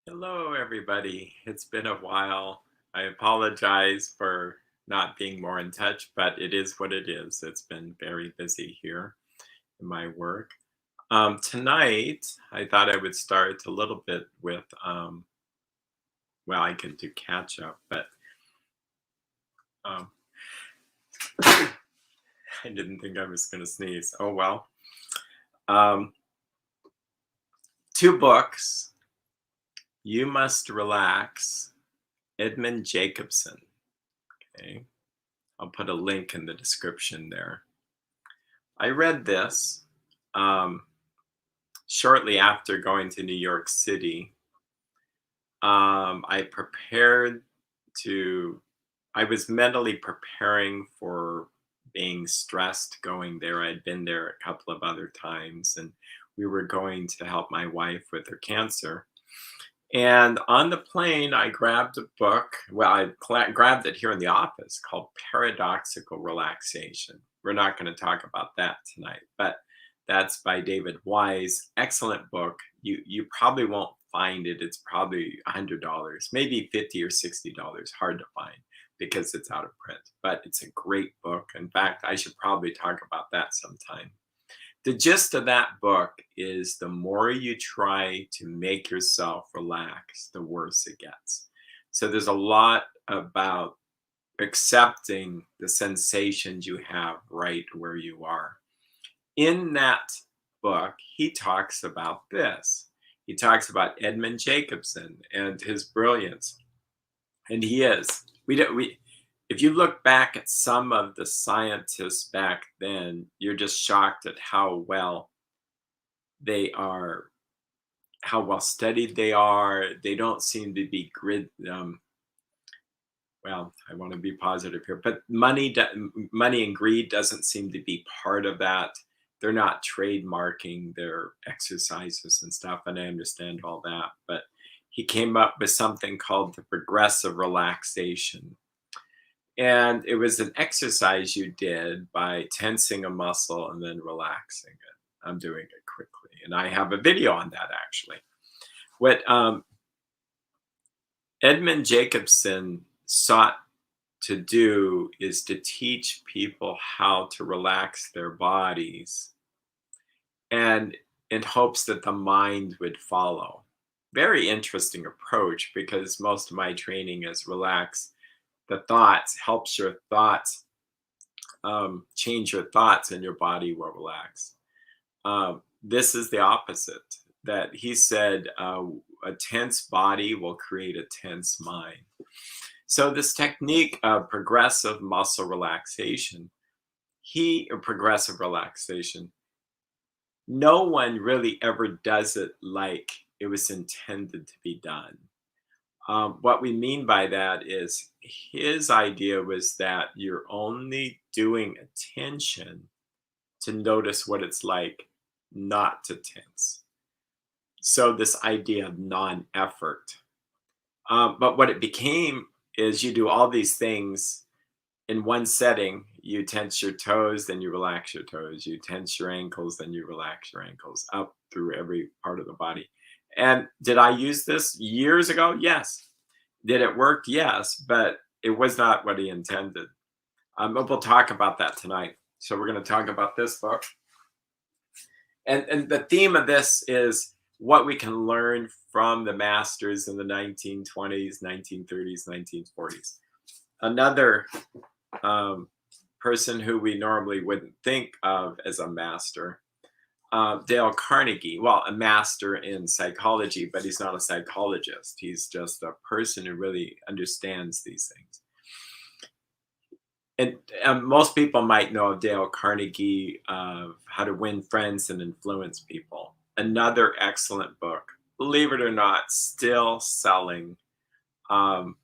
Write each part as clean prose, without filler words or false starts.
Hello, everybody. It's been a while. I apologize for not being more in touch, but it is what it is. It's been very busy here in my work. Tonight, I thought I would start a little bit with, well, I can do catch up, but um, I didn't think I was going to sneeze. Oh, well. Um, Two books. You Must Relax, Edmund Jacobson. Okay. I'll put a link in the description there. I read this um, shortly after going to New York City. I prepared to, I was mentally preparing for being stressed going there. I'd been there a couple of other times, and we were going to help my wife with her cancer. And on the plane, I grabbed a book. Well, grabbed it here in the office called Paradoxical Relaxation. We're not going to talk about that tonight, but that's by WWII's excellent book. You probably won't find it. It's probably $100, maybe $50 or $60. Hard to find because it's out of print. But it's a great book. In fact, I should probably talk about that sometime. The gist of that book is the more you try to make yourself relax, the worse it gets. So there's a lot about accepting the sensations you have right where you are. In that book, he talks about this. He talks about Edmund Jacobson and his brilliance. And he is. If you look back at some of the scientists back then, you're just shocked at how well they are, how well studied they are. They don't seem to be well, I want to be positive here, but money and greed doesn't seem to be part of that. They're not trademarking their exercises and stuff, and I understand all that. But he came up with something called the progressive relaxation. And it was an exercise you did by tensing a muscle and then relaxing it. I'm doing it quickly. And I have a video on that actually. What Edmund Jacobson sought to do is to teach people how to relax their bodies and in hopes that the mind would follow. Very interesting approach because most of my training is relax the thoughts, helps your thoughts change your thoughts and your body will relax. This is the opposite. That he said a tense body will create a tense mind. So this technique of progressive muscle relaxation, progressive relaxation, no one really ever does it like it was intended to be done. What we mean by that is his idea was that you're only doing attention to notice what it's like not to tense. So this idea of non-effort. But what it became is you do all these things in one setting. You tense your toes, then you relax your toes. You tense your ankles, then you relax your ankles up through every part of the body. And did I use this years ago? Yes. Did it work? Yes, but it was not what he intended. But we'll talk about that tonight. So we're going to talk about this book. And the theme of this is what we can learn from the masters in the 1920s, 1930s, 1940s. Another person who we normally wouldn't think of as a master, Dale Carnegie. Well, a master in psychology, but he's not a psychologist. He's just a person who really understands these things. And most people might know of Dale Carnegie, How to Win Friends and Influence People. Another excellent book. Believe it or not, um,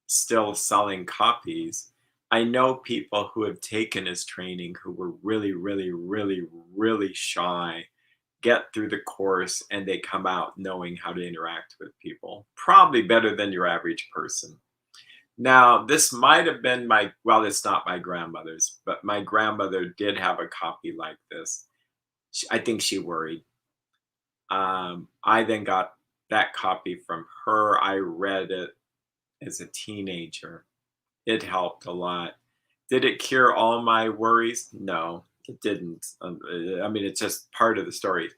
still selling copies. I know people who have taken his training who were really, really, really, really shy, get through the course, and they come out knowing how to interact with people. Probably better than your average person. Now, this might have been well, it's not my grandmother's, but my grandmother did have a copy like this. I think she worried. I then got that copy from her. I read it as a teenager. It helped a lot. Did it cure all my worries? No, it didn't. I mean, it's just part of the story.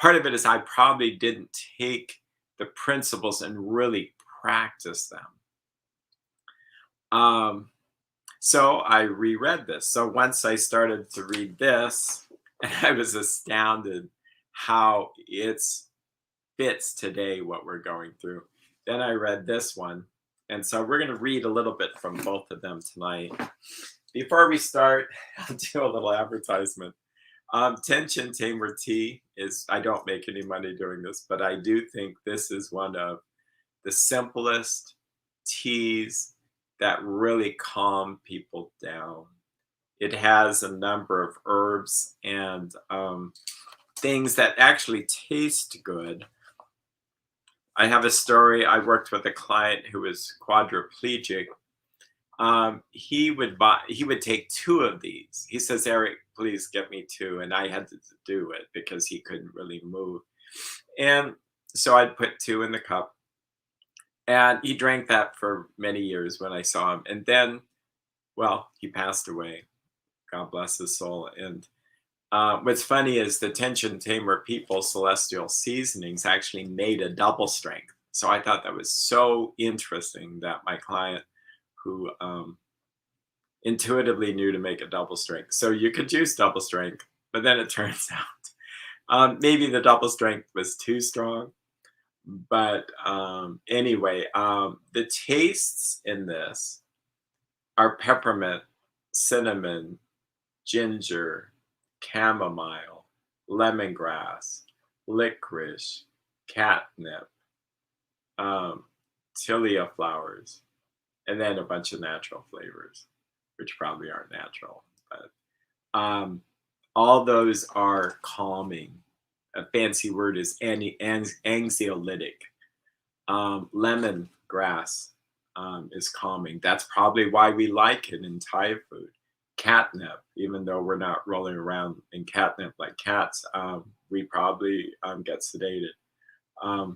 Part of it is I probably didn't take the principles and really practice them. So I reread this. So once I started to read this, and I was astounded how it fits today what we're going through. Then I read this one. And so we're going to read a little bit from both of them tonight. Before we start, I'll do a little advertisement. Tension Tamer Tea is, I don't make any money doing this, but I do think this is one of the simplest teas that really calm people down. It has a number of herbs and things that actually taste good. I have a story. I worked with a client who was quadriplegic. He would take 2 of these. He says, Eric, please get me 2. And I had to do it because he couldn't really move. And so I'd put 2 in the cup. And he drank that for many years when I saw him. And then, well, he passed away. God bless his soul. And what's funny is the Tension Tamer people, Celestial Seasonings, actually made a double strength. So I thought that was so interesting that my client, who intuitively knew to make a double strength. So you could use double strength, but then it turns out maybe the double strength was too strong. But anyway, the tastes in this are peppermint, cinnamon, ginger, chamomile, lemongrass, licorice, catnip, tilia flowers, and then a bunch of natural flavors, which probably aren't natural. But all those are calming. A fancy word is anxiolytic. Lemongrass is calming. That's probably why we like it in Thai food. Catnip, even though we're not rolling around in catnip like cats, we probably get sedated. I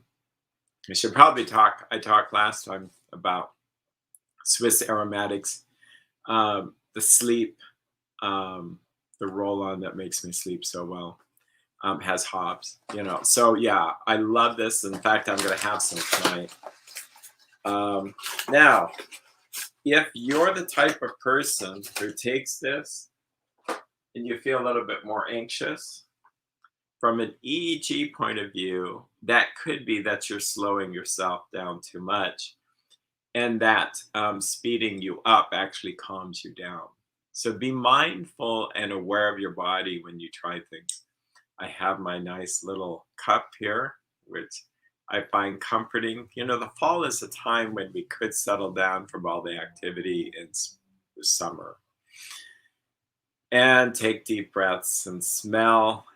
should probably talk. I talked last time about Swiss aromatics, the sleep, the roll-on that makes me sleep so well. Has hops, So yeah, I love this. In fact, I'm going to have some tonight. Now, if you're the type of person who takes this and you feel a little bit more anxious, from an EEG point of view, that could be that you're slowing yourself down too much, and that speeding you up actually calms you down. So be mindful and aware of your body when you try things. I have my nice little cup here, which I find comforting. The fall is a time when we could settle down from all the activity in the summer. And take deep breaths and smell,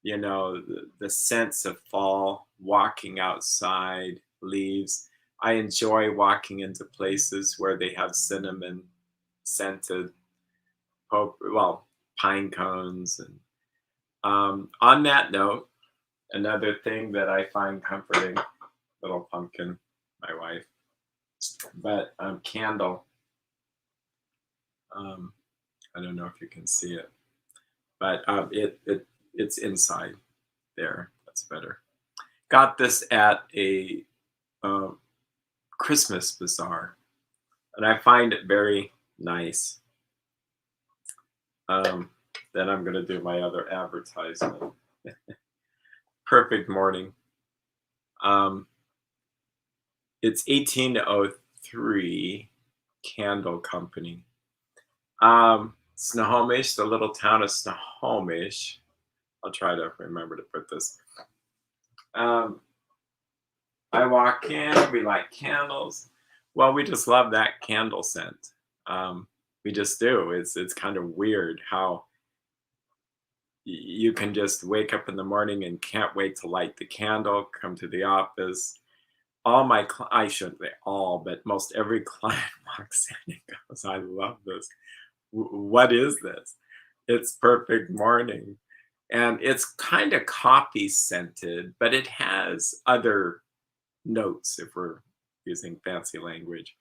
the sense of fall, walking outside, leaves. I enjoy walking into places where they have cinnamon scented, pine cones. And on that note, another thing that I find comforting, little pumpkin, my wife, but candle. I don't know if you can see it, but it's inside there. That's better. Got this at a Christmas bazaar, and I find it very nice. Then I'm going to do my other advertisement. Perfect Morning. It's 1803 Candle Company. Snohomish, the little town of Snohomish. I'll try to remember to put this. I walk in, we light candles. Well, we just love that candle scent. We just do. It's kind of weird how you can just wake up in the morning and can't wait to light the candle, come to the office. I shouldn't say all, but most every client walks in and goes, I love this. What is this? It's Perfect Morning. And it's kind of coffee scented, but it has other notes if we're using fancy language.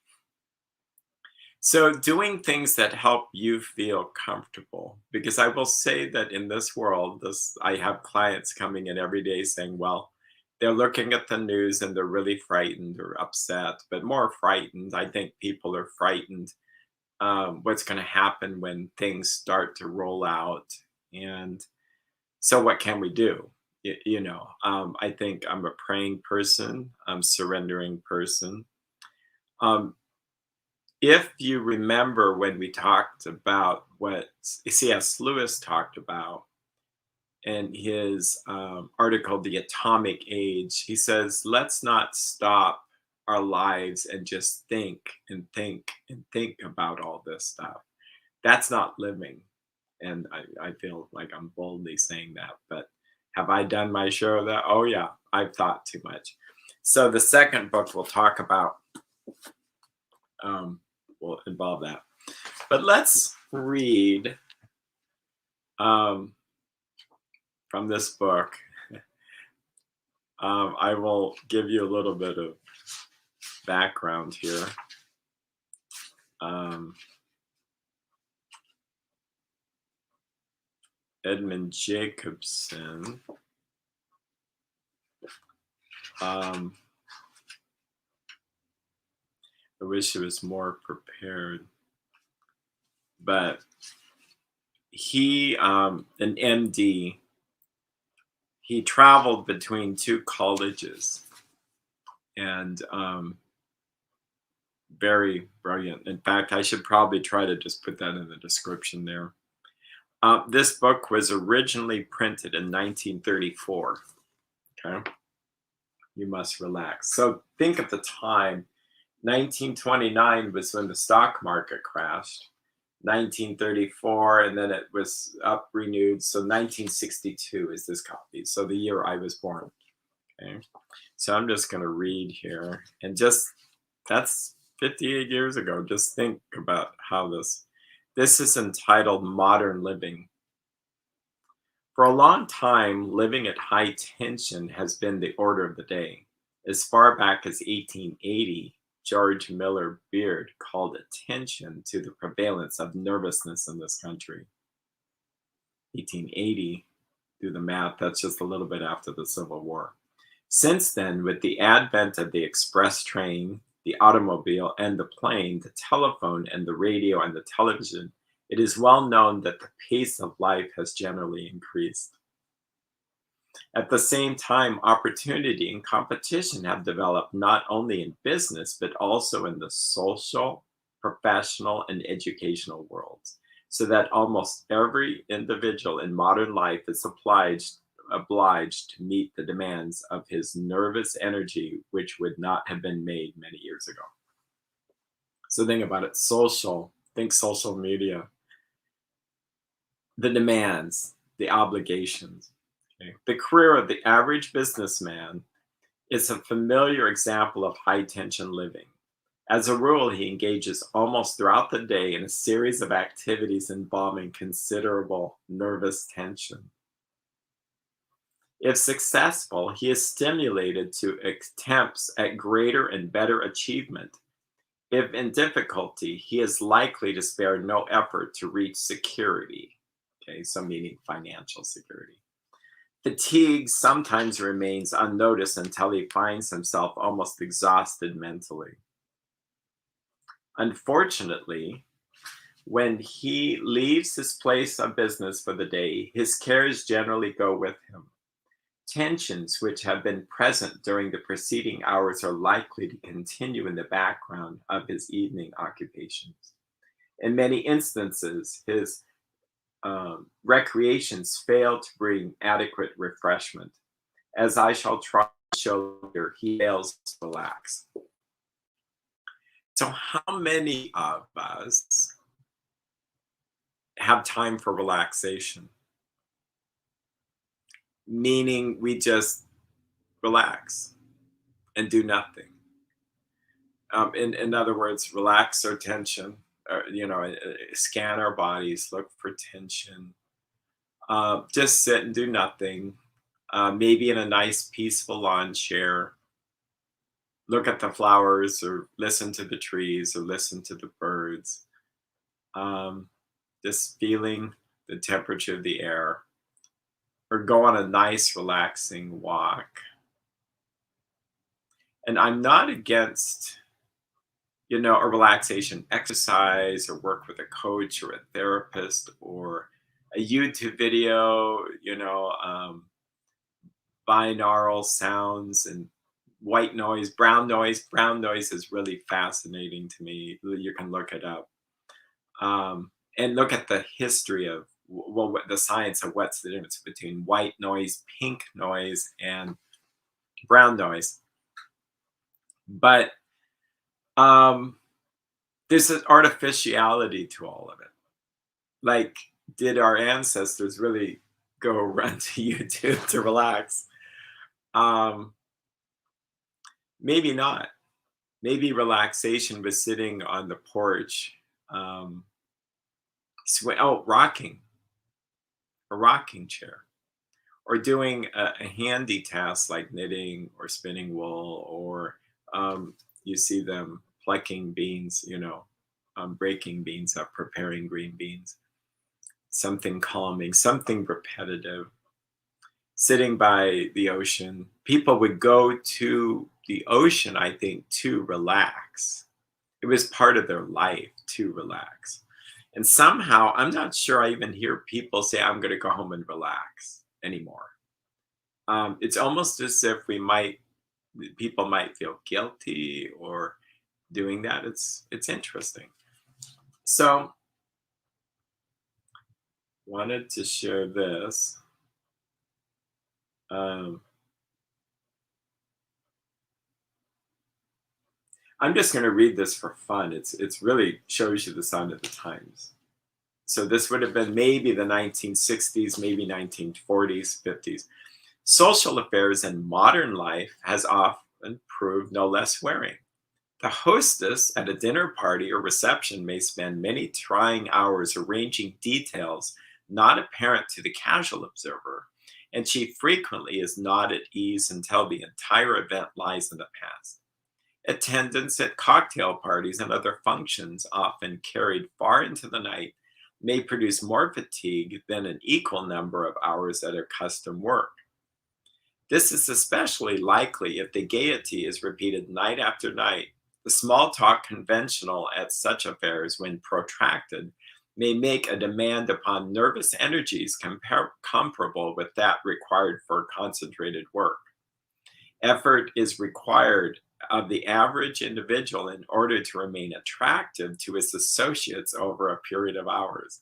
So, doing things that help you feel comfortable, because I will say that in this world, this I have clients coming in every day saying, well, they're looking at the news and they're really frightened or upset, but more frightened. I think people are frightened what's going to happen when things start to roll out. And so, what can we do? I think I'm a praying person, I'm a surrendering person. Um, if you remember when we talked about what C.S. Lewis talked about in his article, The Atomic Age, he says, let's not stop our lives and just think and think and think about all this stuff. That's not living. And I feel like I'm boldly saying that. But have I done my share of that? Oh, yeah, I've thought too much. So the second book we'll talk about will involve that. But let's read from this book. I will give you a little bit of background here. Edmund Jacobson. I wish it was more prepared, but he, an MD, he traveled between two colleges and very brilliant. In fact, I should probably try to just put that in the description there. This book was originally printed in 1934. Okay. You must relax. So think of the time. 1929 was when the stock market crashed. 1934, and then it was up renewed. So 1962 is this copy. So the year I was born. Okay. So I'm just going to read here. And just, that's 58 years ago. Just think about how this is entitled Modern Living. For a long time, living at high tension has been the order of the day. As far back as 1880, George Miller Beard called attention to the prevalence of nervousness in this country. 1880, do the math, that's just a little bit after the Civil War. Since then, with the advent of the express train, the automobile and the plane, the telephone and the radio and the television, it is well known that the pace of life has generally increased. At the same time, opportunity and competition have developed not only in business, but also in the social, professional, and educational worlds, so that almost every individual in modern life is obliged to meet the demands of his nervous energy, which would not have been made many years ago. So think about it, think social media, the demands, the obligations. Okay. The career of the average businessman is a familiar example of high tension living. As a rule, he engages almost throughout the day in a series of activities involving considerable nervous tension. If successful, he is stimulated to attempts at greater and better achievement. If in difficulty, he is likely to spare no effort to reach security. Okay, so meaning financial security. Fatigue sometimes remains unnoticed until he finds himself almost exhausted mentally. Unfortunately, when he leaves his place of business for the day, his cares generally go with him. Tensions which have been present during the preceding hours are likely to continue in the background of his evening occupations. In many instances, his recreations fail to bring adequate refreshment. As I shall try to show later, he fails to relax. So, how many of us have time for relaxation? Meaning we just relax and do nothing. In other words, relax our tension, scan our bodies, look for tension, Just sit and do nothing. Maybe in a nice, peaceful lawn chair. Look at the flowers, or listen to the trees, or listen to the birds. Um, just feeling the temperature of the air, or go on a nice, relaxing walk. And I'm not against, a relaxation exercise, or work with a coach or a therapist, or a YouTube video, binaural sounds and white noise, brown noise. Brown noise is really fascinating to me. You can look it up, and look at the history of, well, what the science of what's the difference between white noise, pink noise, and brown noise. But um, there's an artificiality to all of it. Like, did our ancestors really go run to YouTube to relax? Um, Maybe not. Maybe relaxation was sitting on the porch, um, rocking, a rocking chair, or doing a handy task like knitting or spinning wool, or you see them plucking beans, breaking beans up, preparing green beans, something calming, something repetitive, sitting by the ocean. People would go to the ocean, I think, to relax. It was part of their life to relax. And somehow, I'm not sure I even hear people say, I'm going to go home and relax anymore. It's almost as if people might feel guilty or doing that. It's interesting. So, wanted to share this. Um, I'm just going to read this for fun. It's really shows you the sign of the times. So this would have been maybe the 1960s, maybe 1940s, 50s. Social affairs in modern life has often proved no less wearing. The hostess at a dinner party or reception may spend many trying hours arranging details not apparent to the casual observer, and she frequently is not at ease until the entire event lies in the past. Attendance at cocktail parties and other functions, often carried far into the night, may produce more fatigue than an equal number of hours at her custom work. This is especially likely if the gaiety is repeated night after night. The small talk conventional at such affairs, when protracted, may make a demand upon nervous energies comparable with that required for concentrated work. Effort is required of the average individual in order to remain attractive to his associates over a period of hours.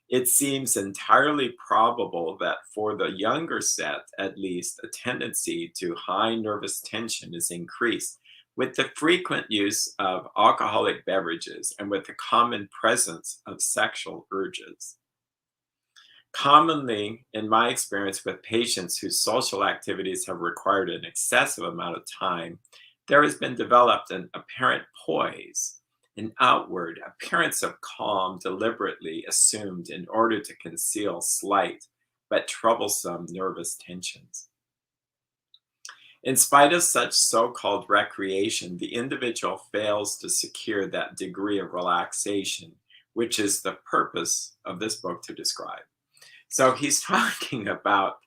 It seems entirely probable that for the younger set, at least, a tendency to high nervous tension is increased with the frequent use of alcoholic beverages and with the common presence of sexual urges. Commonly, in my experience with patients whose social activities have required an excessive amount of time, there has been developed an apparent poise, an outward appearance of calm deliberately assumed in order to conceal slight but troublesome nervous tensions. In spite of such so called recreation, the individual fails to secure that degree of relaxation, which is the purpose of this book to describe. So he's talking about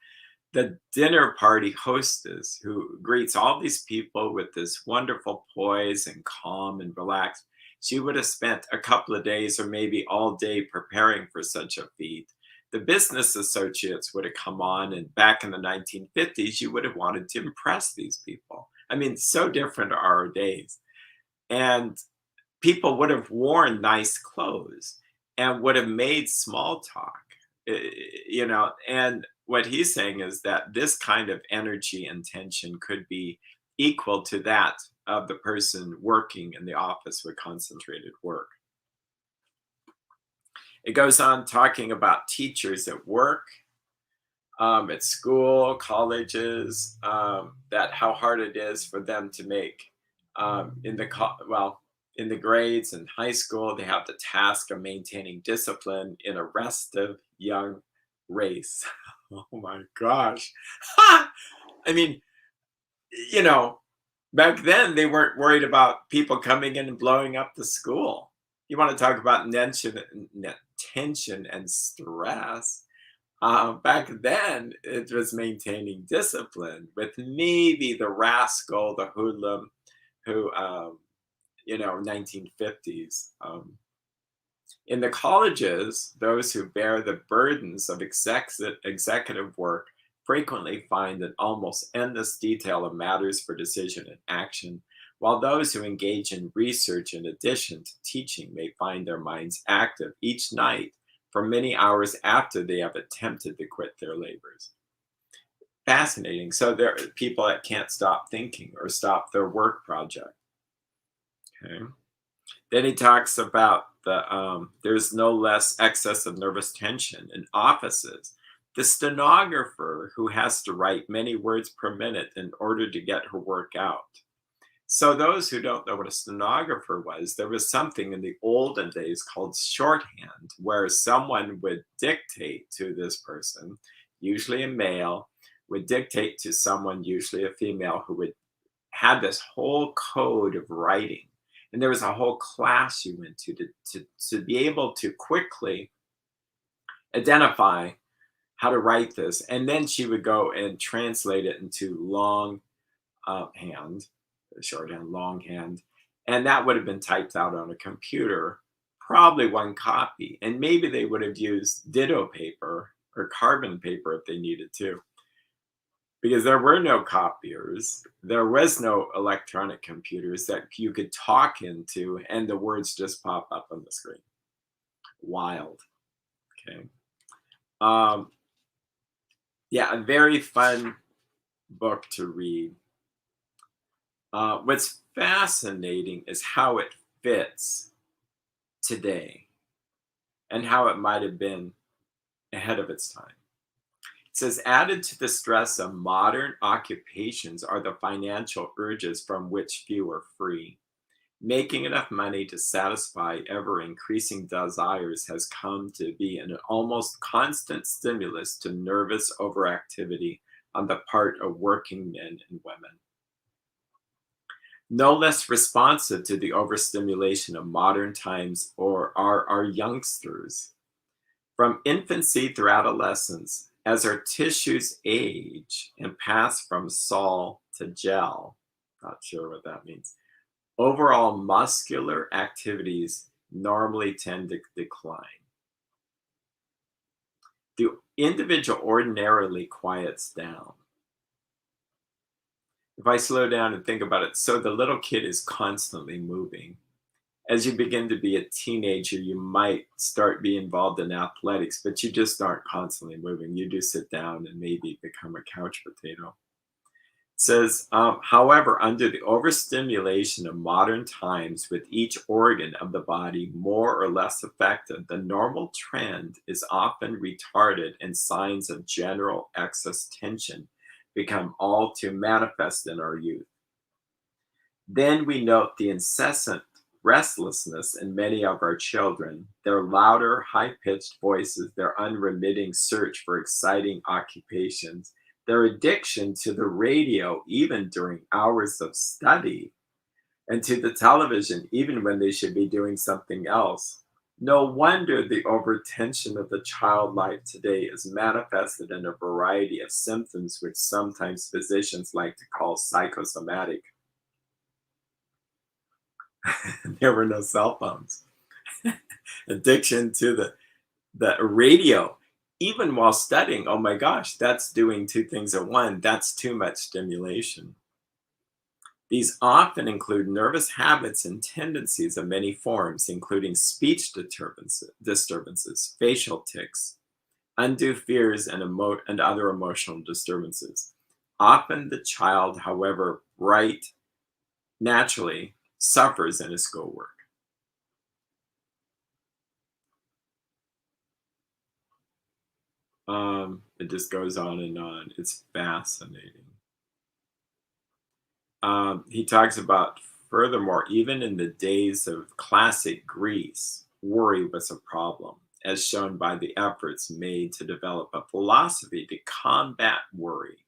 the dinner party hostess who greets all these people with this wonderful poise and calm and relaxed. She would have spent a couple of days or maybe all day preparing for such a feat. The business associates would have come on, and back in the 1950s, you would have wanted to impress these people. I mean, so different are our days. And people would have worn nice clothes and would have made small talk, and what he's saying is that this kind of energy and tension could be equal to that of the person working in the office with concentrated work. It goes on talking about teachers at work, at school, colleges, that how hard it is for them to make, in the grades in high school. They have the task of maintaining discipline in a restive young race. Oh my gosh. I mean, you know, back then they weren't worried about people coming in and blowing up the school. You want to talk about tension and stress. Back then, it was maintaining discipline with maybe the rascal, the hoodlum, who, 1950s. In the colleges, those who bear the burdens of executive work frequently find an almost endless detail of matters for decision and action, while those who engage in research in addition to teaching may find their minds active each night for many hours after they have attempted to quit their labors. Fascinating. So there are people that can't stop thinking or stop their work project. Okay. Then he talks about there's no less excess of nervous tension in offices. The stenographer who has to write many words per minute in order to get her work out. So those who don't know what a stenographer was, there was something in the olden days called shorthand, where someone would dictate to this person, usually a male, would dictate to someone, usually a female, who would had this whole code of writing. And there was a whole class you went to be able to quickly identify how to write this. And then she would go and translate it into long hand, shorthand, longhand. And that would have been typed out on a computer, probably one copy. And maybe they would have used ditto paper or carbon paper if they needed to, because there were no copiers, there was no electronic computers that you could talk into and the words just pop up on the screen. Wild. Okay. Yeah, a very fun book to read. What's fascinating is how it fits today and how it might have been ahead of its time. It says, added to the stress of modern occupations are the financial urges from which few are free. Making enough money to satisfy ever increasing desires has come to be an almost constant stimulus to nervous overactivity on the part of working men and women. No less responsive to the overstimulation of modern times are our youngsters. From infancy through adolescence, as our tissues age and pass from sol to gel, not sure what that means, overall muscular activities normally tend to decline. The individual ordinarily quiets down. If I slow down and think about it, so the little kid is constantly moving. As you begin to be a teenager, you might start being involved in athletics, but you just aren't constantly moving. You do sit down and maybe become a couch potato. It says, however, under the overstimulation of modern times, with each organ of the body more or less affected, the normal trend is often retarded and signs of general excess tension become all too manifest in our youth. Then we note the incessant restlessness in many of our children, their louder, high-pitched voices, their unremitting search for exciting occupations, their addiction to the radio even during hours of study, and to the television even when they should be doing something else. No wonder the overtension of the child life today is manifested in a variety of symptoms which sometimes physicians like to call psychosomatic. There were no cell phones. Addiction to the radio, even while studying. Oh my gosh, that's doing two things at once. That's too much stimulation. These often include nervous habits and tendencies of many forms, including speech disturbances, facial tics, undue fears, and other emotional disturbances. Often the child, however, bright naturally, suffers in his schoolwork. It just goes on and on. It's fascinating. He talks about, furthermore, even in the days of classic Greece, worry was a problem. as shown by the efforts made to develop a philosophy to combat worry.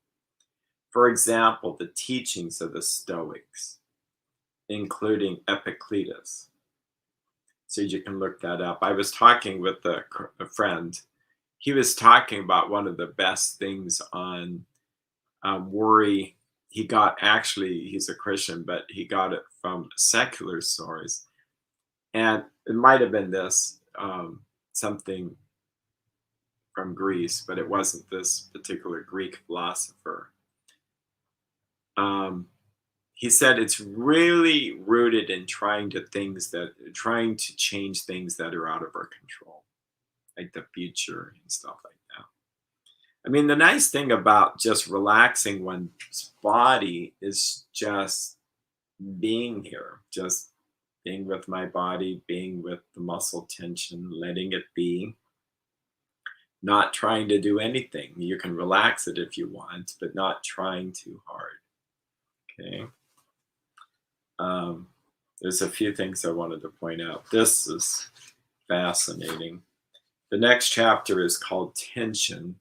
For example, the teachings of the Stoics, including Epictetus. So you can look that up. I was talking with a friend. He was talking about one of the best things on worry. He got, actually, he's a Christian, but he got it from a secular source. And it might have been this, something from Greece, but it wasn't this particular Greek philosopher. He said it's really rooted in trying to change things that are out of our control, like the future and stuff like that. I mean, the nice thing about just relaxing one's body is just being here, just being with my body, being with the muscle tension, letting it be, not trying to do anything. You can relax it if you want, but not trying too hard. Okay. There's a few things I wanted to point out. This is fascinating. The next chapter is called Tension.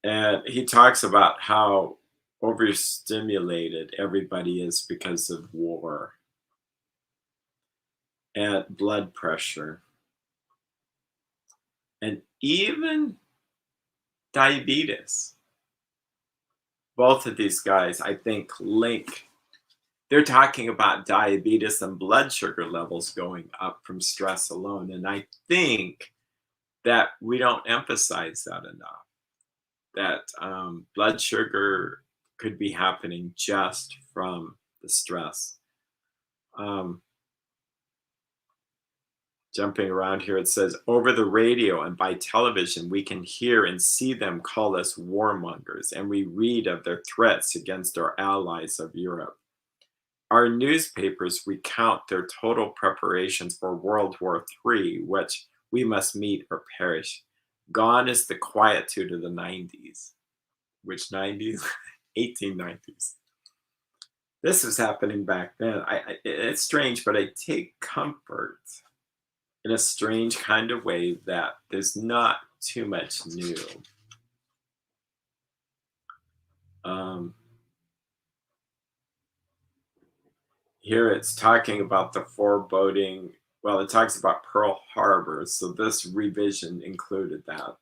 And he talks about how overstimulated everybody is because of war and blood pressure and even diabetes. Both of these guys, I think, they're talking about diabetes and blood sugar levels going up from stress alone. And I think that we don't emphasize that enough, that blood sugar could be happening just from the stress. Jumping around here, it says, over the radio and by television, we can hear and see them call us warmongers, and we read of their threats against our allies of Europe. Our newspapers recount their total preparations for World War III, which we must meet or perish. Gone is the quietude of the 90s. Which 90s? 1890s. This was happening back then. It's strange, but I take comfort in a strange kind of way that there's not too much new. Here it's talking about the foreboding. Well, it talks about Pearl Harbor, so this revision included that.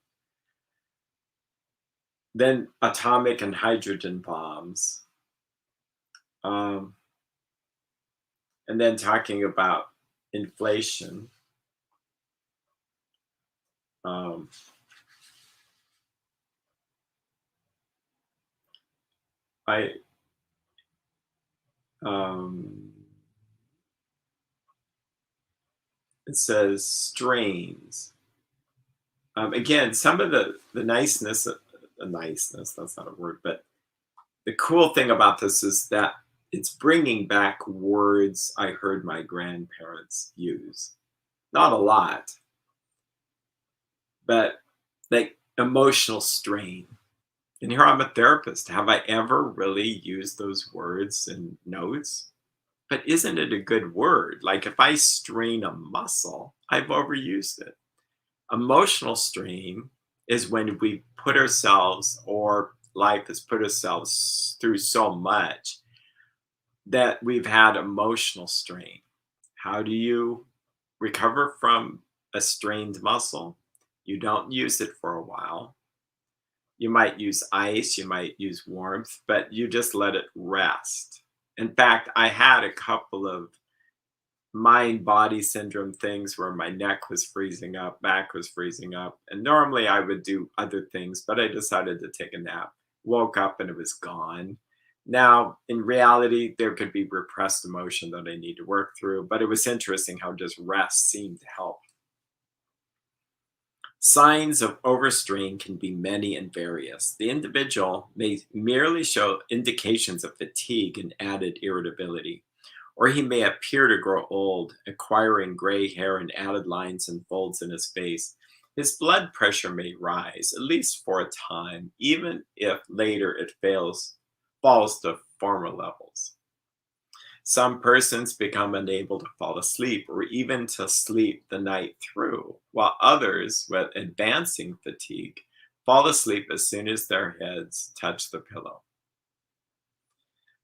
Then atomic and hydrogen bombs. And then talking about inflation. It says strains. Again, some of the niceness, that's not a word, but the cool thing about this is that it's bringing back words I heard my grandparents use. Not a lot, but like emotional strain. And here I'm a therapist. Have I ever really used those words in notes? But isn't it a good word? Like if I strain a muscle, I've overused it. Emotional strain is when we put ourselves, or life has put ourselves through so much that we've had emotional strain. How do you recover from a strained muscle? You don't use it for a while. You might use ice, you might use warmth, but you just let it rest. In fact, I had a couple of mind-body syndrome things where my neck was freezing up, back was freezing up. And normally I would do other things, but I decided to take a nap. Woke up and it was gone. Now, in reality, there could be repressed emotion that I need to work through, but it was interesting how just rest seemed to help. Signs of overstrain can be many and various. The individual may merely show indications of fatigue and added irritability, or he may appear to grow old, acquiring gray hair and added lines and folds in his face. His blood pressure may rise, at least for a time, even if later it falls to former levels. Some persons become unable to fall asleep or even to sleep the night through, while others, with advancing fatigue, fall asleep as soon as their heads touch the pillow.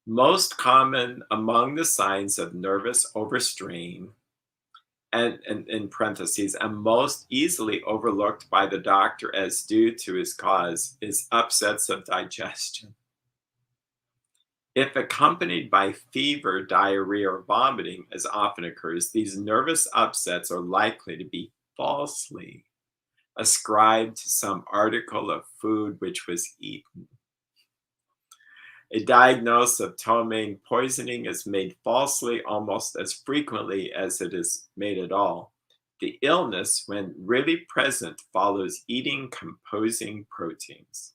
Most common among the signs of nervous overstrain, and in parentheses, and most easily overlooked by the doctor as due to his cause, is upsets of digestion. If accompanied by fever, diarrhea, or vomiting, as often occurs, these nervous upsets are likely to be falsely ascribed to some article of food which was eaten. A diagnosis of ptomaine poisoning is made falsely almost as frequently as it is made at all. The illness, when really present, follows eating composing proteins.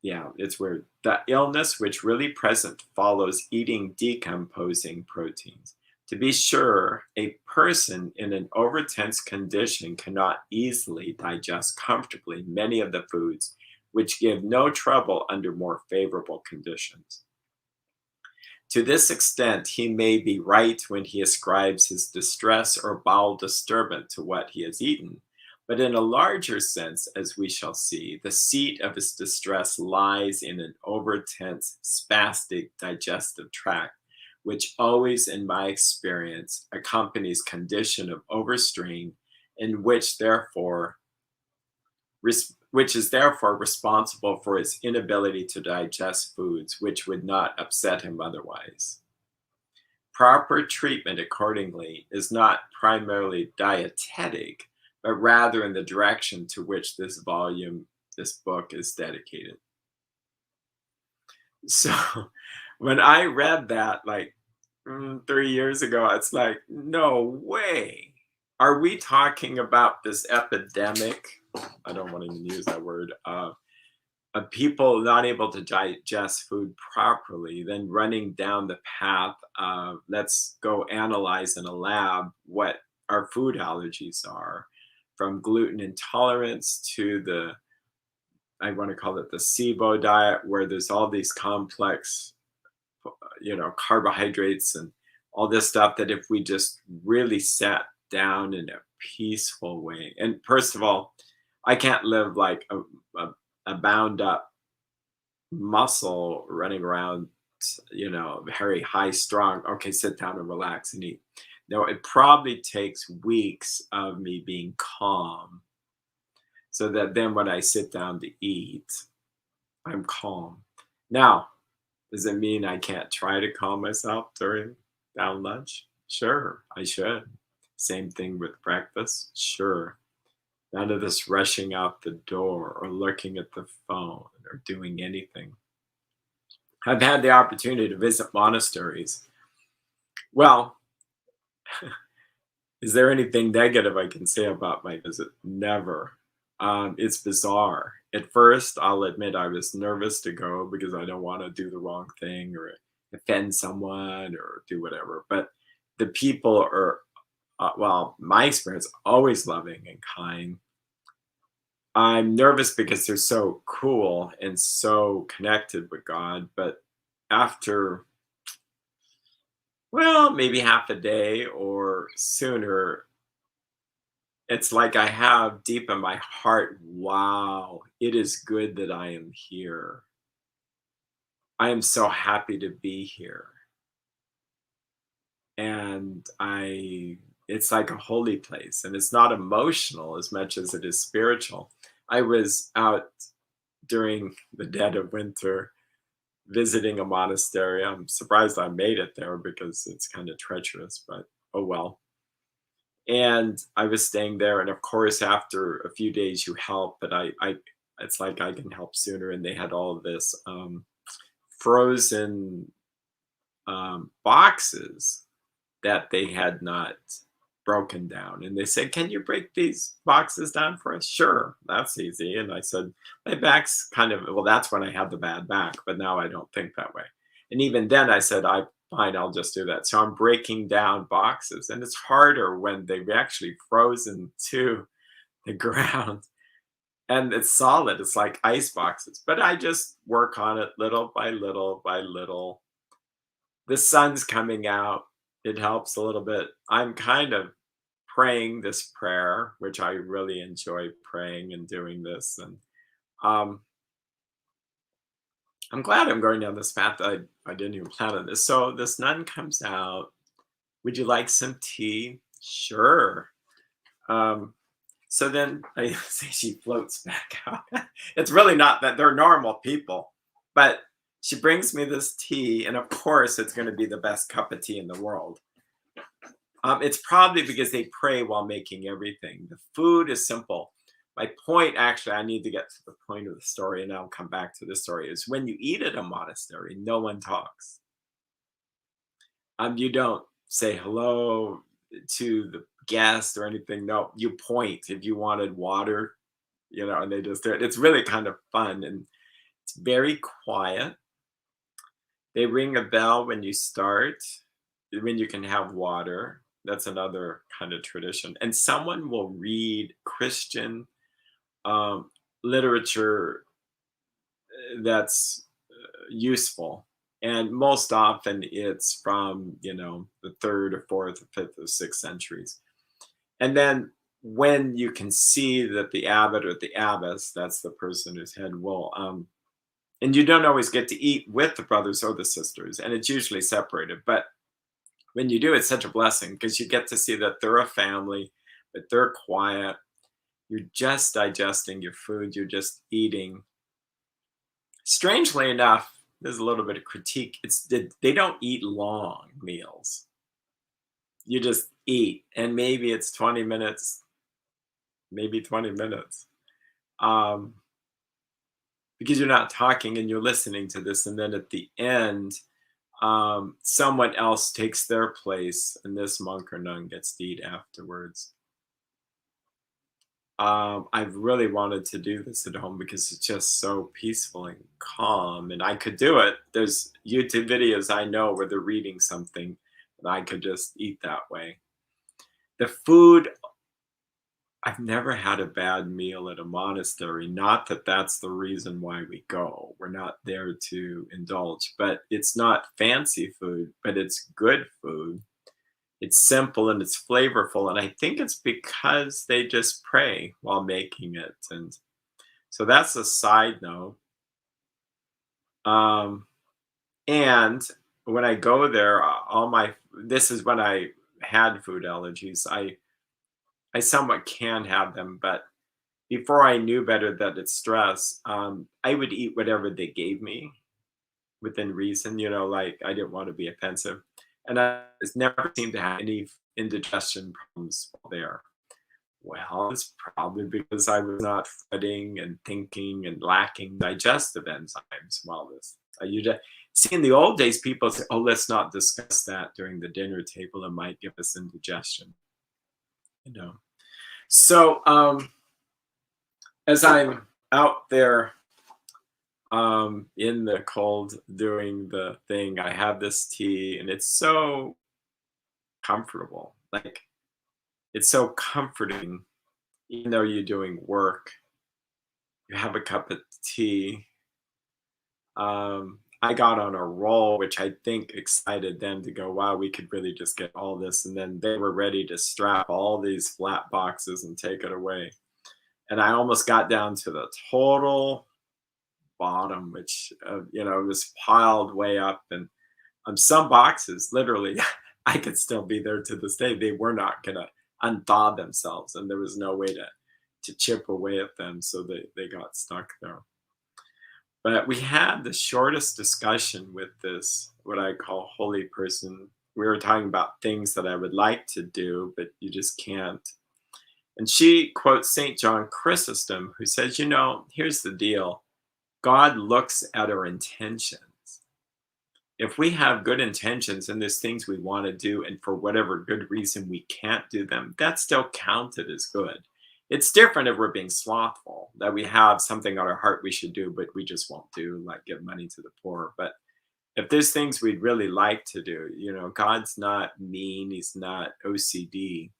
Yeah, it's weird. The illness, which really present, follows eating decomposing proteins. To be sure, a person in an overtense condition cannot easily digest comfortably many of the foods which give no trouble under more favorable conditions. To this extent, he may be right when he ascribes his distress or bowel disturbance to what he has eaten. But in a larger sense, as we shall see, the seat of his distress lies in an overtense, spastic digestive tract, which always, in my experience, accompanies condition of overstrain, and which is therefore responsible for his inability to digest foods which would not upset him otherwise. Proper treatment, accordingly, is not primarily dietetic, but rather in the direction to which this book is dedicated. So when I read that like 3 years ago, it's like, no way. Are we talking about this epidemic? I don't want to even use that word. Of people not able to digest food properly, then running down the path of let's go analyze in a lab what our food allergies are, from gluten intolerance to I want to call it the SIBO diet, where there's all these complex, carbohydrates and all this stuff that if we just really sat down in a peaceful way. And first of all, I can't live like a bound up muscle running around, very high strong. Okay, sit down and relax and eat. No, it probably takes weeks of me being calm so that then when I sit down to eat, I'm calm. Now, does it mean I can't try to calm myself during down lunch? Sure, I should. Same thing with breakfast? Sure. None of this rushing out the door or looking at the phone or doing anything. I've had the opportunity to visit monasteries. Well, is there anything negative I can say about my visit? Never. It's bizarre. At first, I'll admit I was nervous to go because I don't want to do the wrong thing or offend someone or do whatever. But the people are, my experience, always loving and kind. I'm nervous because they're so cool and so connected with God. But after, maybe half a day or sooner, it's like I have deep in my heart, wow, it is good that I am here. I am so happy to be here. And it's like a holy place, and it's not emotional as much as it is spiritual. I was out during the dead of winter visiting a monastery. I'm surprised I made it there because it's kind of treacherous, but oh well. And I was staying there, and of course, after a few days, you help, but it's like I can help sooner. And they had all of this frozen boxes that they had not broken down. And they said, "Can you break these boxes down for us?" Sure, that's easy. And I said, my back's that's when I had the bad back, but now I don't think that way. And even then I said, fine, I'll just do that. So I'm breaking down boxes, and it's harder when they've actually frozen to the ground. and it's solid. It's like ice boxes, but I just work on it little by little by little. The sun's coming out. It helps a little bit. I'm kind of praying this prayer, which I really enjoy praying and doing this. And um, I'm glad I'm going down this path. I didn't even plan on this. So this nun comes out. Would you like some tea? Sure. Um, so then I say she floats back out. It's really not that they're normal people, but she brings me this tea, and of course, it's going to be the best cup of tea in the world. It's probably because they pray while making everything. The food is simple. My point, actually, I need to get to the point of the story, and I'll come back to the story, is when you eat at a monastery, no one talks. You don't say hello to the guest or anything. No, you point if you wanted water, and they just do it. It's really kind of fun, and it's very quiet. They ring a bell when you start, when you can have water. That's another kind of tradition. And someone will read Christian um, literature that's useful. And most often it's from, the third or fourth or fifth or sixth centuries. And then when you can see that the abbot or the abbess, that's the person whose head will, and you don't always get to eat with the brothers or the sisters, and it's usually separated. But when you do, it's such a blessing because you get to see that they're a family, that they're quiet. You're just digesting your food, you're just eating. Strangely enough, there's a little bit of critique. They don't eat long meals. You just eat, and maybe it's 20 minutes, maybe 20 minutes. Um, because you're not talking and you're listening to this, and then at the end, someone else takes their place, and this monk or nun gets to eat afterwards. I've really wanted to do this at home because it's just so peaceful and calm, and I could do it. There's YouTube videos I know where they're reading something, and I could just eat that way. The food, I've never had a bad meal at a monastery. Not that that's the reason why we go. We're not there to indulge, but it's not fancy food, but it's good food. It's simple and it's flavorful. And I think it's because they just pray while making it. And so that's a side note. Um, and when I go there, this is when I had food allergies. I somewhat can have them, but before I knew better that it's stress, I would eat whatever they gave me within reason, like I didn't want to be offensive. And I just never seemed to have any indigestion problems while there. Well, it's probably because I was not fretting and thinking and lacking digestive enzymes while this. You just see in the old days, people say, "Oh, let's not discuss that during the dinner table; it might give us indigestion." You know. So as I'm out there in the cold doing the thing, I have this tea, and it's so comfortable. Like it's so comforting, even though you're doing work. You have a cup of tea. I got on a roll, which I think excited them to go, wow, we could really just get all this. And then they were ready to strap all these flat boxes and take it away. And I almost got down to the total bottom, which, was piled way up. And some boxes, literally, I could still be there to this day. They were not going to unthaw themselves. And there was no way to chip away at them. So they got stuck there. But we had the shortest discussion with this, what I call holy person. We were talking about things that I would like to do, but you just can't. And she quotes St. John Chrysostom, who says, here's the deal. God looks at our intentions. If we have good intentions and there's things we want to do, and for whatever good reason we can't do them, that's still counted as good. It's different if we're being slothful, that we have something on our heart we should do, but we just won't do, like give money to the poor. But if there's things we'd really like to do, God's not mean. He's not OCD.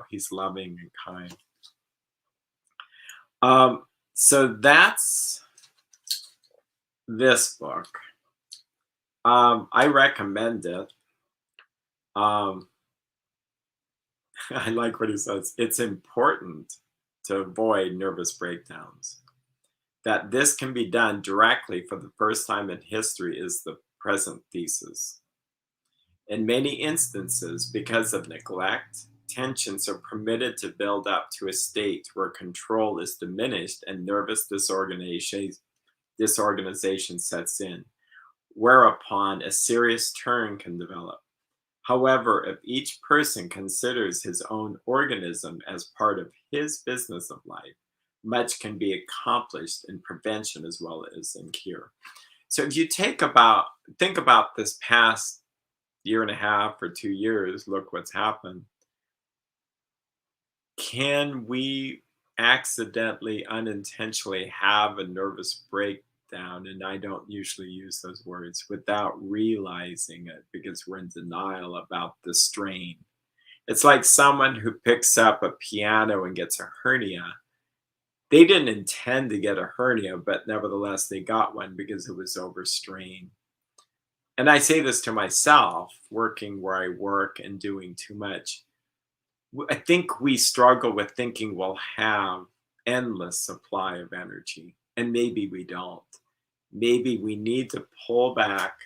He's loving and kind. So that's this book. I recommend it. Um, I like what he says. It's important to avoid nervous breakdowns. That this can be done directly for the first time in history is the present thesis. In many instances, because of neglect, tensions are permitted to build up to a state where control is diminished and nervous disorganization sets in, whereupon a serious turn can develop. However, if each person considers his own organism as part of his business of life, much can be accomplished in prevention as well as in cure. So if you think about this past year and a half or 2 years, look what's happened. Can we accidentally, unintentionally have a nervous breakdown? And I don't usually use those words without realizing it because we're in denial about the strain. It's like someone who picks up a piano and gets a hernia. They didn't intend to get a hernia, but nevertheless, they got one because it was overstrained. And I say this to myself, working where I work and doing too much. I think we struggle with thinking we'll have endless supply of energy, and maybe we don't. Maybe we need to pull back,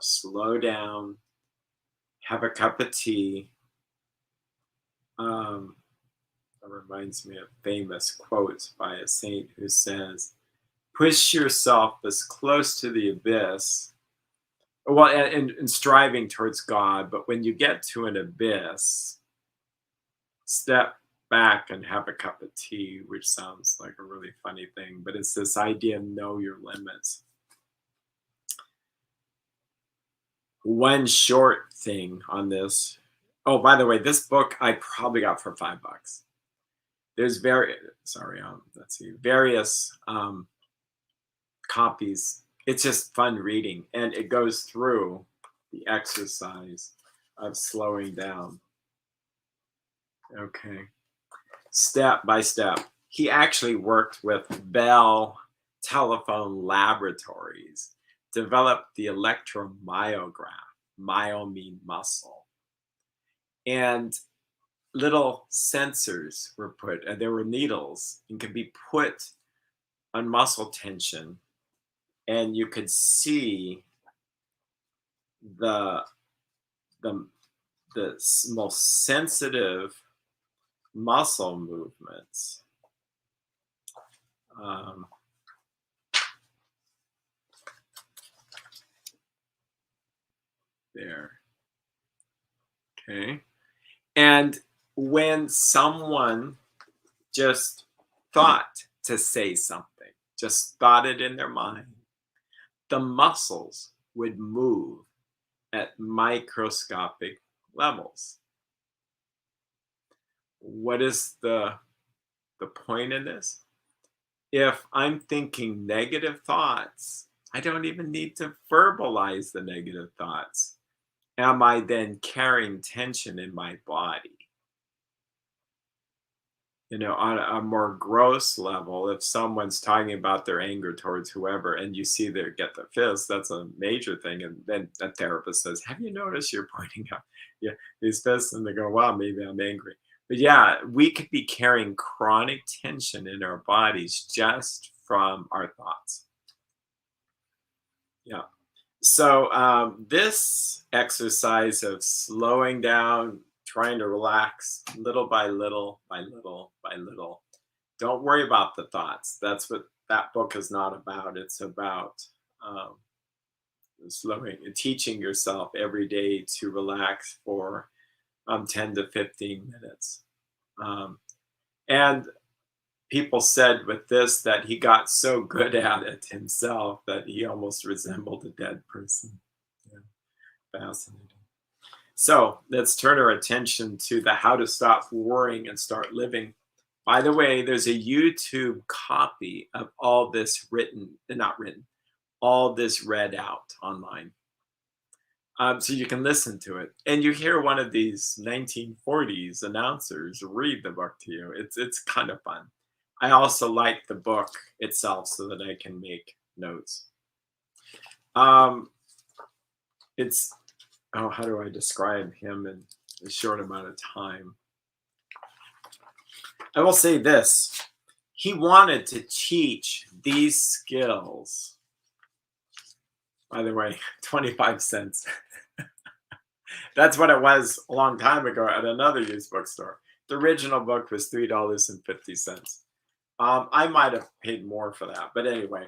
slow down, have a cup of tea. That reminds me of famous quotes by a saint who says, "Push yourself as close to the abyss." Well, and striving towards God, but when you get to an abyss, step back and have a cup of tea, which sounds like a really funny thing, but it's this idea of know your limits. One short thing on this. Oh, by the way, this book I probably got for $5. There's let's see, various copies. It's just fun reading, and it goes through the exercise of slowing down. Okay. Step by step. He actually worked with Bell Telephone Laboratories, developed the electromyograph, myo mean muscle, and little sensors were put, and there were needles and could be put on muscle tension, and you could see the the most sensitive muscle movements. There. Okay. And when someone just thought to say something, just thought it in their mind, the muscles would move at microscopic levels. What is the point in this? If I'm thinking negative thoughts, I don't even need to verbalize the negative thoughts. Am I then carrying tension in my body? On a more gross level, if someone's talking about their anger towards whoever and you see they get the fist, that's a major thing. And then a therapist says, "Have you noticed you're pointing out these fists?" And they go, "Wow, maybe I'm angry." But yeah, we could be carrying chronic tension in our bodies just from our thoughts. Yeah. So this exercise of slowing down, trying to relax little by little, by little, by little. Don't worry about the thoughts. That's what that book is not about. It's about teaching yourself every day to relax for 10 to 15 minutes. And people said with this that he got so good at it himself that he almost resembled a dead person. Yeah, fascinating. So let's turn our attention to the how to stop worrying and start living. By the way, there's a YouTube copy of all this not written, all this read out online. So you can listen to it. And you hear one of these 1940s announcers read the book to you. It's kind of fun. I also like the book itself so that I can make notes. Um, it's, oh, how do I describe him in a short amount of time? I will say this. He wanted to teach these skills. By the way, 25 cents. That's what it was a long time ago at another used bookstore. The original book was $3.50. I might have paid more for that, but anyway,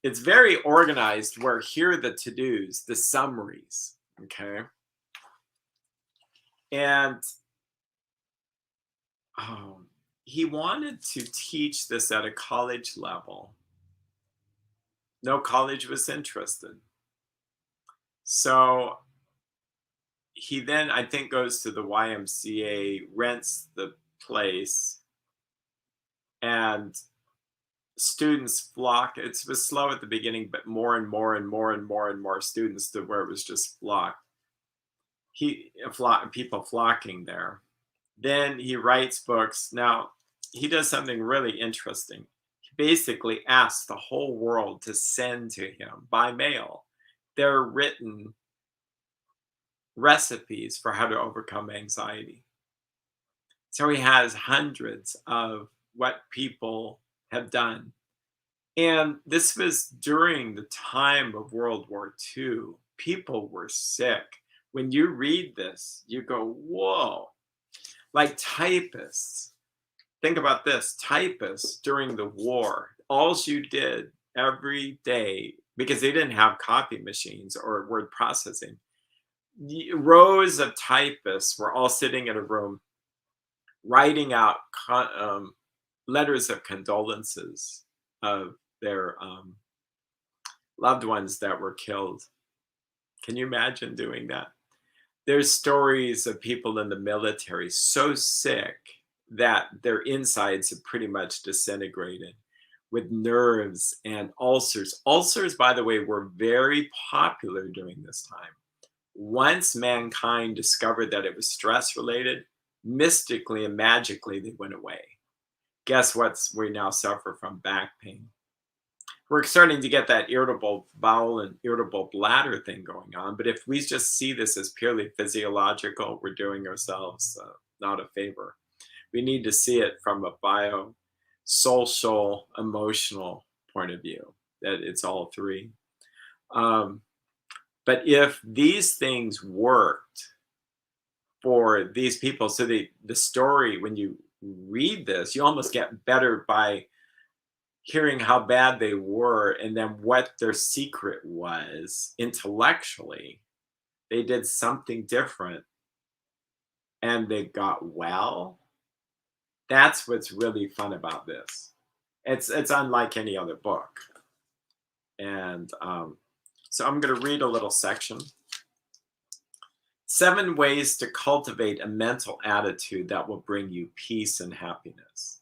it's very organized where here are the to-dos, the summaries, okay? And he wanted to teach this at a college level. No college was interested. So he then, I think, goes to the YMCA, rents the place, and students flock. It was slow at the beginning, but more and more and more and more and more students to where it was just flocked. People flocking there. Then he writes books. Now, he does something really interesting. He basically asks the whole world to send to him by mail their written recipes for how to overcome anxiety. So he has hundreds of what people have done. And this was during the time of World War II. People were sick. When you read this, you go, whoa. Like typists. Think about this. Typists during the war, all you did every day, because they didn't have copy machines or word processing, rows of typists were all sitting in a room writing out letters of condolences of their loved ones that were killed. Can you imagine doing that? There's stories of people in the military so sick that their insides have pretty much disintegrated with nerves and ulcers. Ulcers, by the way, were very popular during this time. Once mankind discovered that it was stress related, mystically and magically they went away. Guess what? We now suffer from back pain. We're starting to get that irritable bowel and irritable bladder thing going on. But if we just see this as purely physiological, we're doing ourselves not a favor. We need to see it from a social, emotional point of view, that it's all three. But if these things worked for these people, so the story, when you read this, you almost get better by hearing how bad they were and then what their secret was intellectually. They did something different and they got well. That's what's really fun about this. It's unlike any other book. And so I'm going to read a little section. 7 ways to cultivate a mental attitude that will bring you peace and happiness.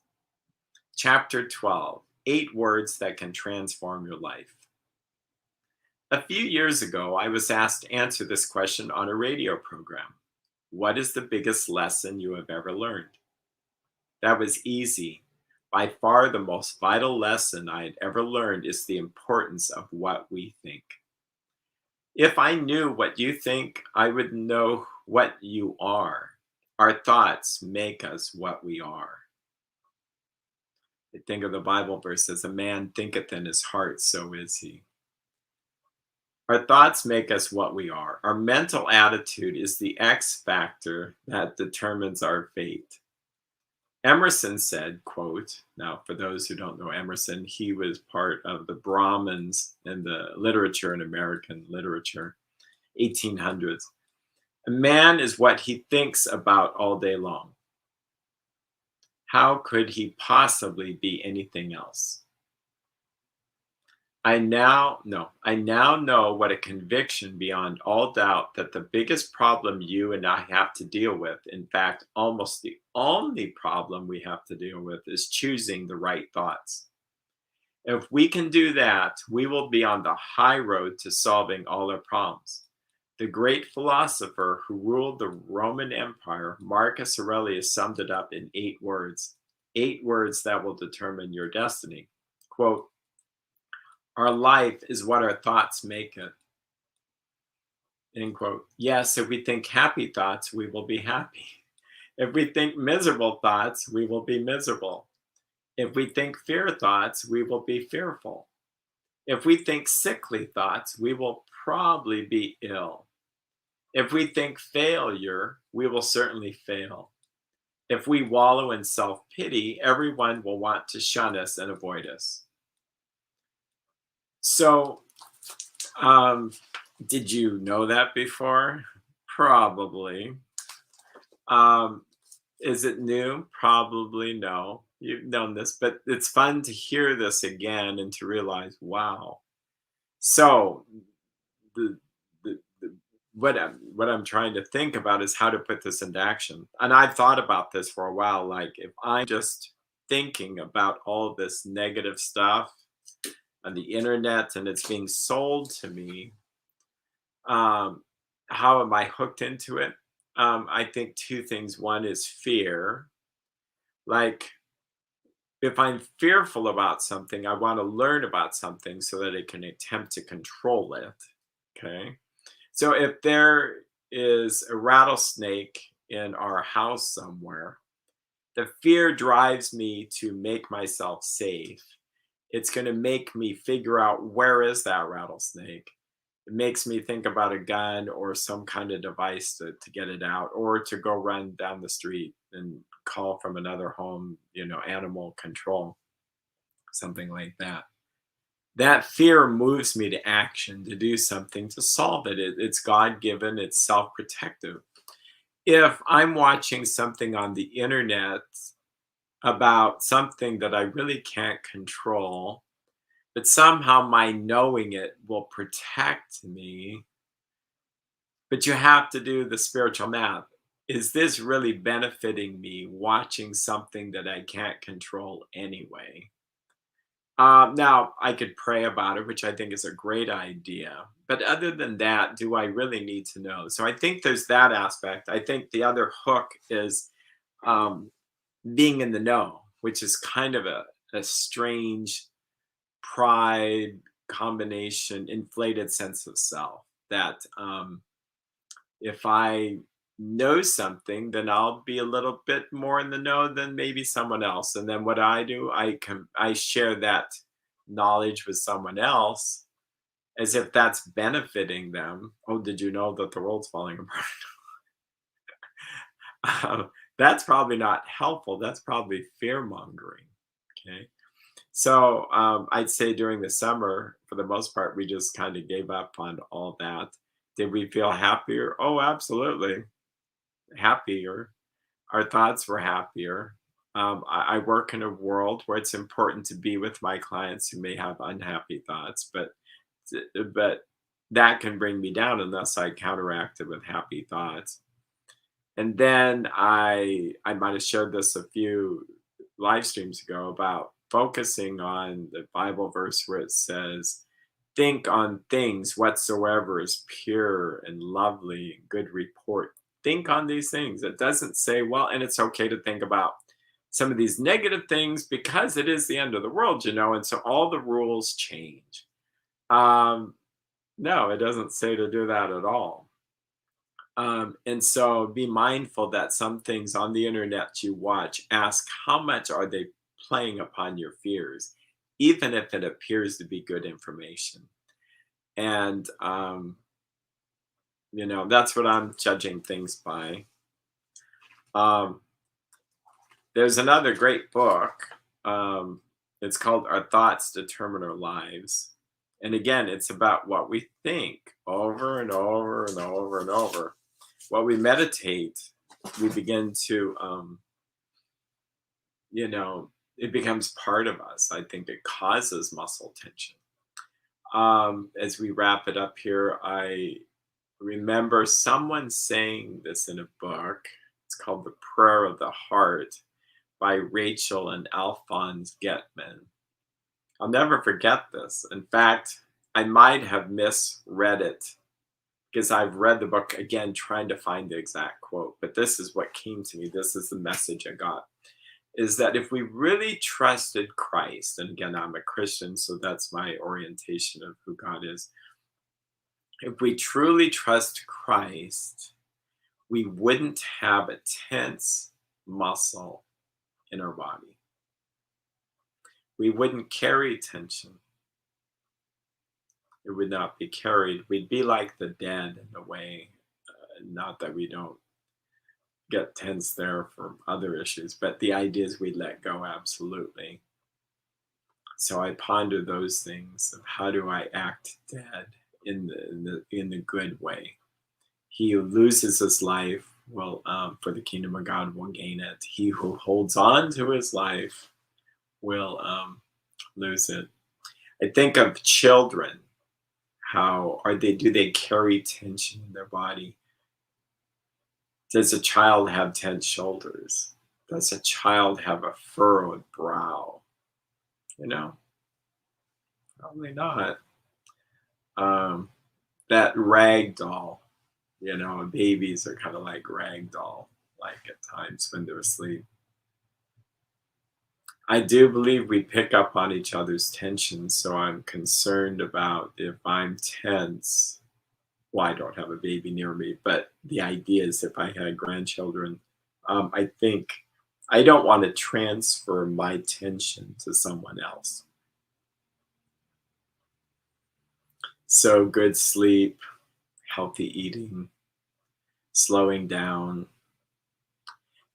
Chapter 12, 8 words that can transform your life. A few years ago, I was asked to answer this question on a radio program. What is the biggest lesson you have ever learned? That was easy. By far the most vital lesson I had ever learned is the importance of what we think. If I knew what you think, I would know what you are. Our thoughts make us what we are. I think of the Bible verse, as a man thinketh in his heart, so is he. Our thoughts make us what we are. Our mental attitude is the X factor that determines our fate. Emerson said, quote, now for those who don't know Emerson, he was part of the Brahmins in the literature, in American literature, 1800s. A man is what he thinks about all day long. How could he possibly be anything else? I now know what a conviction beyond all doubt that the biggest problem you and I have to deal with, in fact, almost the only problem we have to deal with, is choosing the right thoughts. If we can do that, we will be on the high road to solving all our problems. The great philosopher who ruled the Roman Empire, Marcus Aurelius, summed it up in 8 words. 8 words that will determine your destiny. Quote, our life is what our thoughts make it. End quote. Yes, if we think happy thoughts, we will be happy. If we think miserable thoughts, we will be miserable. If we think fear thoughts, we will be fearful. If we think sickly thoughts, we will probably be ill. If we think failure, we will certainly fail. If we wallow in self pity, everyone will want to shun us and avoid us. So, um, did you know that before? Probably. Um, is it new? Probably no. You've known this, but it's fun to hear this again and to realize, wow. So, the, what I'm trying to think about is how to put this into action. And I've thought about this for a while. Like, if I'm just thinking about all this negative stuff on the internet and it's being sold to me, um, how am I hooked into it? I think two things. One is fear. Like, if I'm fearful about something, I want to learn about something so that I can attempt to control it. Okay. So if there is a rattlesnake in our house somewhere, the fear drives me to make myself safe. It's going to make me figure out where is that rattlesnake. It makes me think about a gun or some kind of device to get it out, or to go run down the street and call from another home, animal control, something like that. That fear moves me to action, to do something, to solve it. It's God given, it's self protective. If I'm watching something on the internet about something that I really can't control, but somehow my knowing it will protect me, but you have to do the spiritual math. Is this really benefiting me watching something that I can't control anyway? Now, I could pray about it, which I think is a great idea. But other than that, do I really need to know? So I think there's that aspect. I think the other hook is um, being in the know, which is kind of a strange pride combination, inflated sense of self that if I know something, then I'll be a little bit more in the know than maybe someone else. And then what I do, I share that knowledge with someone else as if that's benefiting them. Oh, did you know that the world's falling apart? That's probably not helpful. That's probably fear mongering. Okay. So I'd say during the summer, for the most part, we just kind of gave up on all that. Did we feel happier? Oh, absolutely happier. Our thoughts were happier. I work in a world where it's important to be with my clients who may have unhappy thoughts, but that can bring me down unless I counteract it with happy thoughts. And then I might have shared this a few live streams ago about focusing on the Bible verse where it says, think on things whatsoever is pure and lovely and good report. Think on these things. It doesn't say, well, and it's okay to think about some of these negative things because it is the end of the world, and so all the rules change. No, it doesn't say to do that at all. And so be mindful that some things on the internet you watch, ask how much are they playing upon your fears, even if it appears to be good information. And, that's what I'm judging things by. Um, there's another great book. It's called Our Thoughts Determine Our Lives. And again, it's about what we think over and over and over and over. What we meditate, we begin to, it becomes part of us. I think it causes muscle tension. As we wrap it up here, I remember someone saying this in a book. It's called The Prayer of the Heart by Rachel and Alphonse Getman. I'll never forget this. In fact, I might have misread it because I've read the book again, trying to find the exact quote, but this is what came to me. This is the message I got. is that if we really trusted Christ, and again, I'm a Christian, so that's my orientation of who God is. If we truly trust Christ, we wouldn't have a tense muscle in our body. We wouldn't carry tension. It would not be carried. We'd be like the dead in a way. Not that we don't get tense there for other issues, but the idea is we let go absolutely. So I ponder those things of how do I act dead in the good way. He who loses his life will, for the kingdom of God, will gain it. He who holds on to his life will lose it. I think of children. How are they? Do they carry tension in their body? Does a child have tense shoulders? Does a child have a furrowed brow? You know, probably not. That rag doll, babies are kind of like rag doll, like at times when they're asleep. I do believe we pick up on each other's tension, so I'm concerned about if I'm tense. Well, I don't have a baby near me, but the idea is if I had grandchildren, I think I don't want to transfer my tension to someone else. So good sleep, healthy eating, slowing down.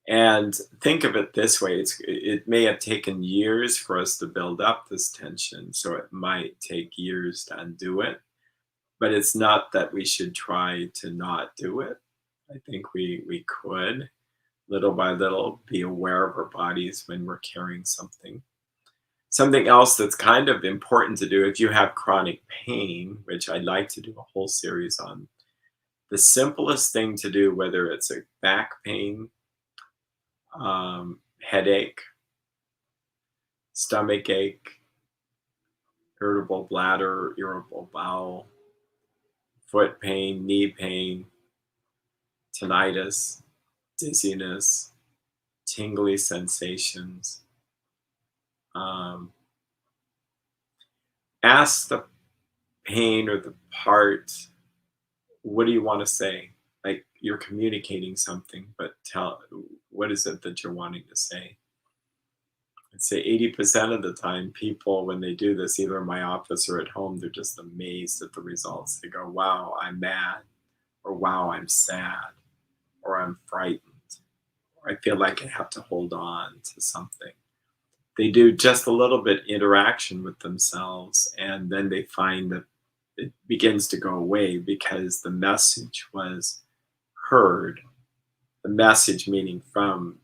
And think of it this way, it may have taken years for us to build up this tension, so it might take years to undo it. But it's not that we should try to not do it. I think we could, little by little, be aware of our bodies when we're carrying something. Something else that's kind of important to do if you have chronic pain, which I'd like to do a whole series on, the simplest thing to do, whether it's a back pain, headache, stomach ache, irritable bladder, irritable bowel, foot pain, knee pain, tinnitus, dizziness, tingly sensations. Ask the pain or the part, what do you want to say? Like you're communicating something, but what is it that you're wanting to say? I'd say 80% of the time, people, when they do this, either in my office or at home, they're just amazed at the results. They go, wow, I'm mad, or wow, I'm sad, or I'm frightened, or I feel like I have to hold on to something. They do just a little bit interaction with themselves, and then they find that it begins to go away because the message was heard. The message meaning from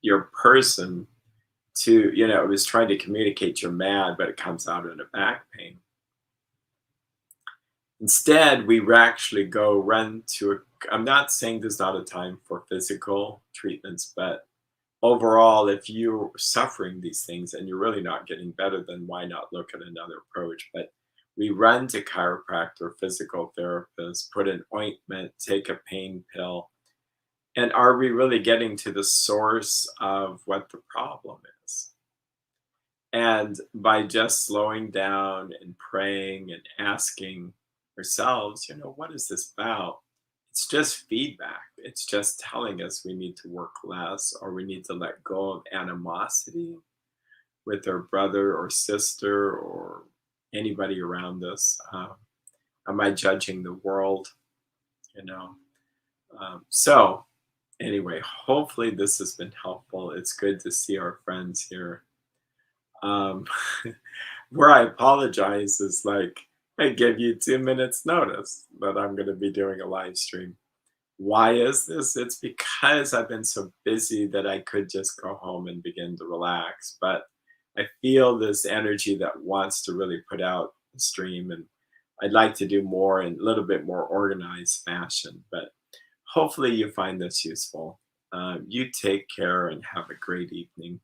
your person to, it was trying to communicate you're mad, but it comes out in a back pain. Instead, we actually go run to I'm not saying there's not a time for physical treatments, but overall, if you're suffering these things and you're really not getting better, then why not look at another approach? But we run to chiropractor, physical therapists, put an ointment, take a pain pill. And are we really getting to the source of what the problem is? And by just slowing down and praying and asking ourselves, what is this about? It's just feedback. It's just telling us we need to work less or we need to let go of animosity with our brother or sister or anybody around us. Am I judging the world? So anyway, hopefully this has been helpful. It's good to see our friends here. Where I apologize is like, I give you 2 minutes notice that I'm going to be doing a live stream. Why is this? It's because I've been so busy that I could just go home and begin to relax. But I feel this energy that wants to really put out the stream, and I'd like to do more in a little bit more organized fashion. But hopefully you find this useful. You take care and have a great evening.